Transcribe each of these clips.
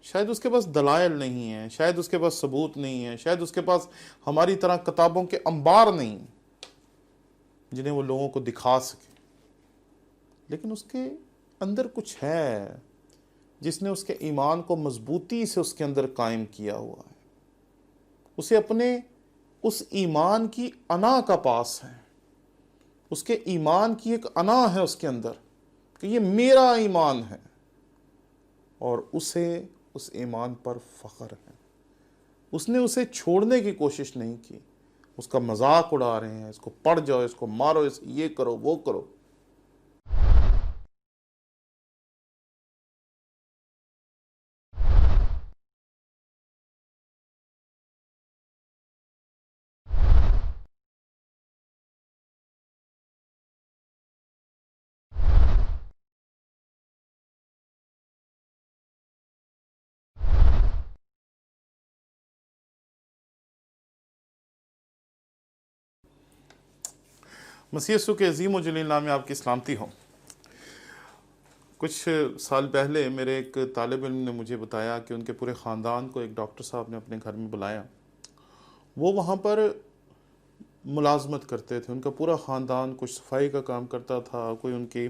شاید اس کے پاس دلائل نہیں ہیں، شاید اس کے پاس ثبوت نہیں ہے، شاید اس کے پاس ہماری طرح کتابوں کے انبار نہیں جنہیں وہ لوگوں کو دکھا سکے، لیکن اس کے اندر کچھ ہے جس نے اس کے ایمان کو مضبوطی سے اس کے اندر قائم کیا ہوا ہے۔ اسے اپنے اس ایمان کی انا کا پاس ہے، اس کے ایمان کی ایک انا ہے اس کے اندر کہ یہ میرا ایمان ہے، اور اسے اس ایمان پر فخر ہے۔ اس نے اسے چھوڑنے کی کوشش نہیں کی، اس کا مذاق اڑا رہے ہیں، اس کو پڑھ جاؤ، اس کو مارو، اس یہ کرو وہ کرو۔ مسیح یسوع کے عظیم و جلیل نام میں آپ کی سلامتی ہو۔ کچھ سال پہلے میرے ایک طالب علم نے مجھے بتایا کہ ان کے پورے خاندان کو ایک ڈاکٹر صاحب نے اپنے گھر میں بلایا۔ وہ وہاں پر ملازمت کرتے تھے، ان کا پورا خاندان کچھ صفائی کا کام کرتا تھا، کوئی ان کے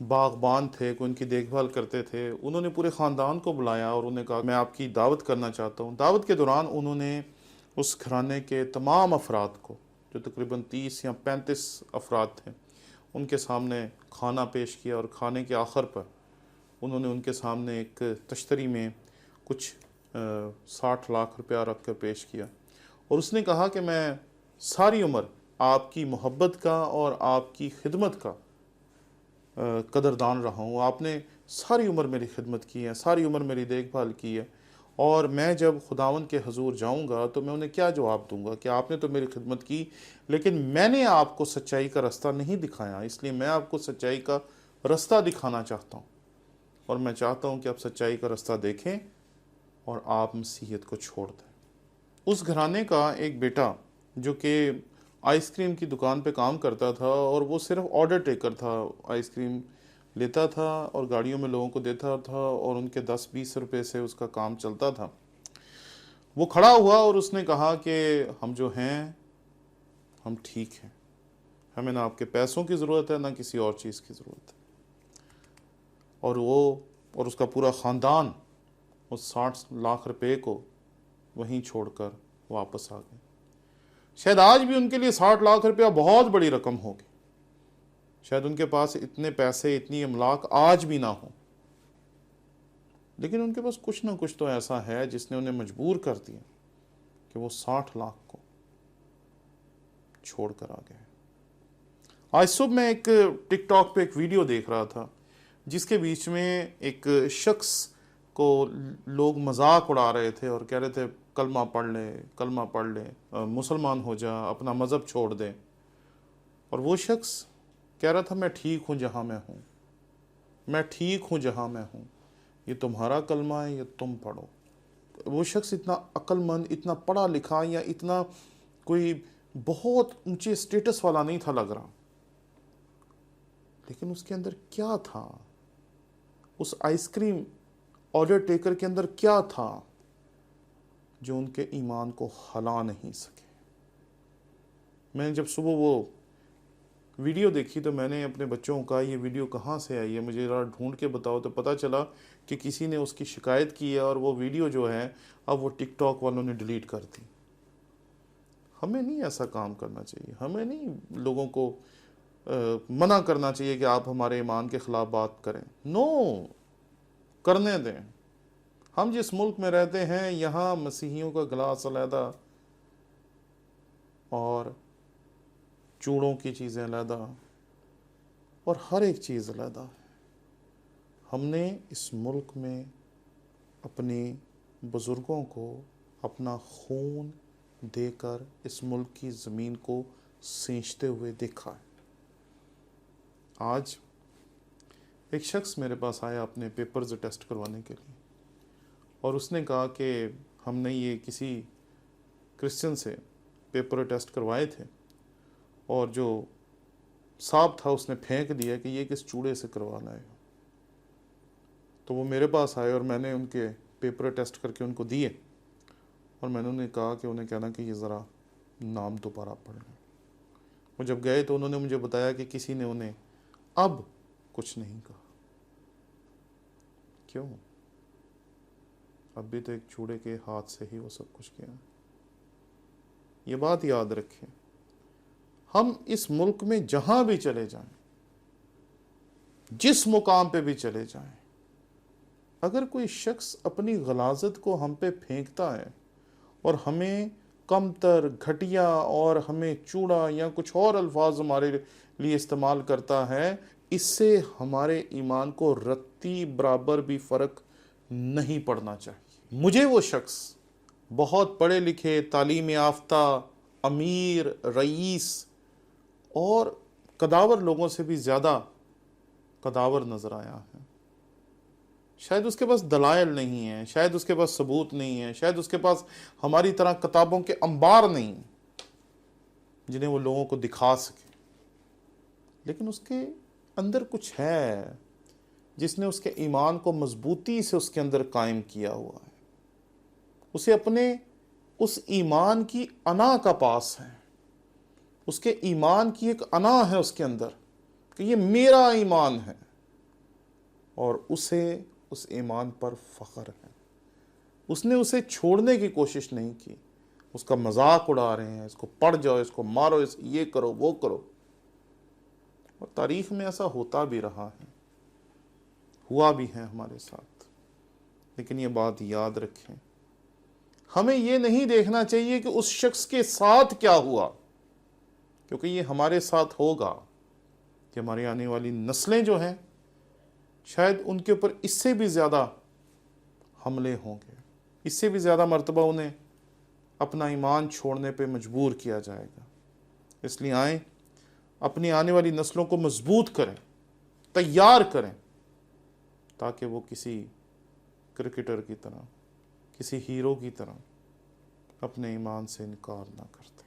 باغبان تھے، کوئی ان کی دیکھ بھال کرتے تھے۔ انہوں نے پورے خاندان کو بلایا اور انہوں نے کہا میں آپ کی دعوت کرنا چاہتا ہوں۔ دعوت کے دوران انہوں نے اس گھرانے کے تمام افراد کو، جو تقریباً 30 یا 35 افراد تھے، ان کے سامنے کھانا پیش کیا، اور کھانے کے آخر پر انہوں نے ان کے سامنے ایک تشتری میں کچھ 60 لاکھ روپیہ رکھ کر پیش کیا، اور اس نے کہا کہ میں ساری عمر آپ کی محبت کا اور آپ کی خدمت کا قدردان رہا ہوں۔ آپ نے ساری عمر میری خدمت کی ہے، ساری عمر میری دیکھ بھال کی ہے، اور میں جب خداوند کے حضور جاؤں گا تو میں انہیں کیا جواب دوں گا کہ آپ نے تو میری خدمت کی، لیکن میں نے آپ کو سچائی کا رستہ نہیں دکھایا، اس لیے میں آپ کو سچائی کا رستہ دکھانا چاہتا ہوں، اور میں چاہتا ہوں کہ آپ سچائی کا رستہ دیکھیں اور آپ مسیحیت کو چھوڑ دیں۔ اس گھرانے کا ایک بیٹا جو کہ آئس کریم کی دکان پہ کام کرتا تھا، اور وہ صرف آرڈر ٹیکر تھا، آئس کریم لیتا تھا اور گاڑیوں میں لوگوں کو دیتا تھا، اور ان کے 10-20 روپے سے اس کا کام چلتا تھا۔ وہ کھڑا ہوا اور اس نے کہا کہ ہم جو ہیں ہم ٹھیک ہیں، ہمیں نہ آپ کے پیسوں کی ضرورت ہے، نہ کسی اور چیز کی ضرورت ہے۔ اور وہ اور اس کا پورا خاندان اس 60 لاکھ روپے کو وہیں چھوڑ کر واپس آ گئے۔ شاید آج بھی ان کے لیے 60 لاکھ روپیہ بہت بڑی رقم ہوگی، شاید ان کے پاس اتنے پیسے، اتنی املاک آج بھی نہ ہوں، لیکن ان کے پاس کچھ نہ کچھ تو ایسا ہے جس نے انہیں مجبور کر دیا کہ وہ 60 لاکھ کو چھوڑ کر آ گئے۔ آج صبح میں ایک ٹک ٹاک پہ ایک ویڈیو دیکھ رہا تھا جس کے بیچ میں ایک شخص کو لوگ مذاق اڑا رہے تھے اور کہہ رہے تھے کلمہ پڑھ لے، کلمہ پڑھ لے، مسلمان ہو جا، اپنا مذہب چھوڑ دے، اور وہ شخص کہہ رہا تھا میں ٹھیک ہوں جہاں میں ہوں، میں ٹھیک ہوں جہاں میں ہوں، یہ تمہارا کلمہ ہے، یہ تم پڑھو۔ وہ شخص اتنا عقل مند، اتنا پڑھا لکھا، یا اتنا کوئی بہت اونچے سٹیٹس والا نہیں تھا لگ رہا، لیکن اس کے اندر کیا تھا؟ اس آئس کریم آرڈر ٹیکر کے اندر کیا تھا جو ان کے ایمان کو ہلا نہیں سکے؟ میں نے جب صبح وہ ویڈیو دیکھی تو میں نے اپنے بچوں کو کہا یہ ویڈیو کہاں سے آئی ہے، مجھے ذرا ڈھونڈ کے بتاؤ، تو پتہ چلا کہ کسی نے اس کی شکایت کی ہے، اور وہ ویڈیو جو ہے اب وہ ٹک ٹاک والوں نے ڈیلیٹ کر دی۔ ہمیں نہیں ایسا کام کرنا چاہیے، ہمیں نہیں لوگوں کو منع کرنا چاہیے کہ آپ ہمارے ایمان کے خلاف بات کریں، نو، کرنے دیں۔ ہم جس ملک میں رہتے ہیں یہاں مسیحیوں کا گلاس علیحدہ اور چوڑوں کی چیزیں علیحدہ اور ہر ایک چیز علیحدہ ہے۔ ہم نے اس ملک میں اپنے بزرگوں کو اپنا خون دے کر اس ملک کی زمین کو سینچتے ہوئے دیکھا ہے۔ آج ایک شخص میرے پاس آیا اپنے پیپرز ٹیسٹ کروانے کے لیے، اور اس نے کہا کہ ہم نے یہ کسی کرسچن سے پیپر ٹیسٹ کروائے تھے، اور جو صاحب تھا اس نے پھینک دیا کہ یہ کس چوڑے سے کروا لائے ہو۔ تو وہ میرے پاس آئے اور میں نے ان کے پیپر ٹیسٹ کر کے ان کو دیے اور میں نے انہیں کہا کہ انہیں کہنا کہ یہ ذرا نام دوبارہ پڑھ لیں. وہ جب گئے تو انہوں نے مجھے بتایا کہ کسی نے انہیں اب کچھ نہیں کہا. کیوں؟ اب بھی تو ایک چوڑے کے ہاتھ سے ہی وہ سب کچھ کیا. یہ بات یاد رکھیں، ہم اس ملک میں جہاں بھی چلے جائیں، جس مقام پہ بھی چلے جائیں، اگر کوئی شخص اپنی غلاظت کو ہم پہ پھینکتا ہے اور ہمیں کمتر، گھٹیا اور ہمیں چوڑا یا کچھ اور الفاظ ہمارے لیے استعمال کرتا ہے، اس سے ہمارے ایمان کو رتی برابر بھی فرق نہیں پڑنا چاہیے. مجھے وہ شخص بہت پڑھے لکھے، تعلیم یافتہ، امیر، رئیس اور قداور لوگوں سے بھی زیادہ قداور نظر آیا ہے. شاید اس کے پاس دلائل نہیں ہیں، شاید اس کے پاس ثبوت نہیں ہے، شاید اس کے پاس ہماری طرح کتابوں کے انبار نہیں جنہیں وہ لوگوں کو دکھا سکے، لیکن اس کے اندر کچھ ہے جس نے اس کے ایمان کو مضبوطی سے اس کے اندر قائم کیا ہوا ہے. اسے اپنے اس ایمان کی انا کا پاس ہے، اس کے ایمان کی ایک انا ہے اس کے اندر کہ یہ میرا ایمان ہے، اور اسے اس ایمان پر فخر ہے. اس نے اسے چھوڑنے کی کوشش نہیں کی. اس کا مذاق اڑا رہے ہیں، اس کو پڑھ جاؤ، اس کو مارو، یہ کرو، وہ کرو. اور تاریخ میں ایسا ہوتا بھی رہا ہے، ہوا بھی ہے ہمارے ساتھ. لیکن یہ بات یاد رکھیں، ہمیں یہ نہیں دیکھنا چاہیے کہ اس شخص کے ساتھ کیا ہوا، کیونکہ یہ ہمارے ساتھ ہوگا کہ ہماری آنے والی نسلیں جو ہیں شاید ان کے اوپر اس سے بھی زیادہ حملے ہوں گے، اس سے بھی زیادہ مرتبہ انہیں اپنا ایمان چھوڑنے پہ مجبور کیا جائے گا. اس لیے آئیں اپنی آنے والی نسلوں کو مضبوط کریں، تیار کریں، تاکہ وہ کسی کرکٹر کی طرح، کسی ہیرو کی طرح اپنے ایمان سے انکار نہ کرتے.